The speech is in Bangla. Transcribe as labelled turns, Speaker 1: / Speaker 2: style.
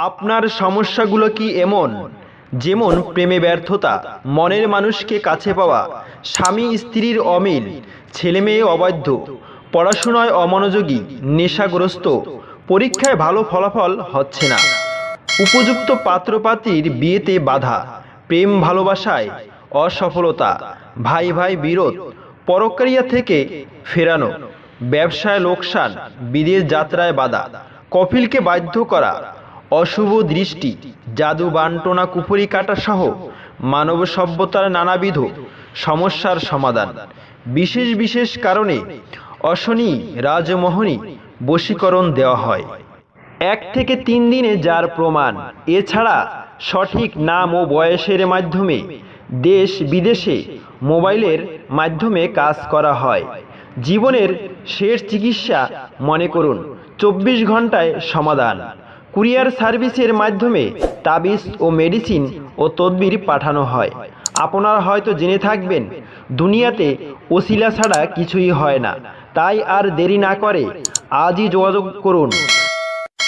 Speaker 1: আপনার সমস্যাগুলো কি এমন, যেমন প্রেমে ব্যর্থতা, মনের মানুষকে কাছে পাওয়া, স্বামী স্ত্রীর অমিল, ছেলেমেয়ে অবাধ্য, পড়াশোনায় অমনোযোগী, নেশাগ্রস্ত, পরীক্ষায় ভালো ফলাফল হচ্ছে না, উপযুক্ত পাত্রপাত্রীর বিয়েতে বাধা, প্রেম ভালোবাসায় অসফলতা, ভাই ভাই বিরোধ, পরক্রিয়া থেকে ফেরানো, ব্যবসায় লোকসান, বিদেশ যাত্রায় বাধা, কফিলকে বাধ্য করা, অশুভ দৃষ্টি, জাদু বান্টনা কুফরি কাটা সহ মানব সভ্যতার নানাবিধ সমস্যার সমাধান। বিশেষ বিশেষ কারণে অশনি রাজমোহনী বশীকরণ দেওয়া হয় 1 থেকে 3 দিনে যার প্রমাণ। এছাড়া সঠিক নাম ও বয়সের মাধ্যমে দেশ বিদেশে মোবাইলের মাধ্যমে কাজ করা হয়। জীবনের শেষ চিকিৎসা মনে করুন 24 ঘন্টায় সমাধান। কুরিয়ার সার্ভিসের মাধ্যমে তাবিজ ও মেডিসিন ও তদবির পাঠানো হয়। আপনারা হয়তো জেনে থাকবেন, দুনিয়াতে ওসিলা ছাড়া কিছুই হয় না। তাই আর দেরি না করে আজই যোগাযোগ করুন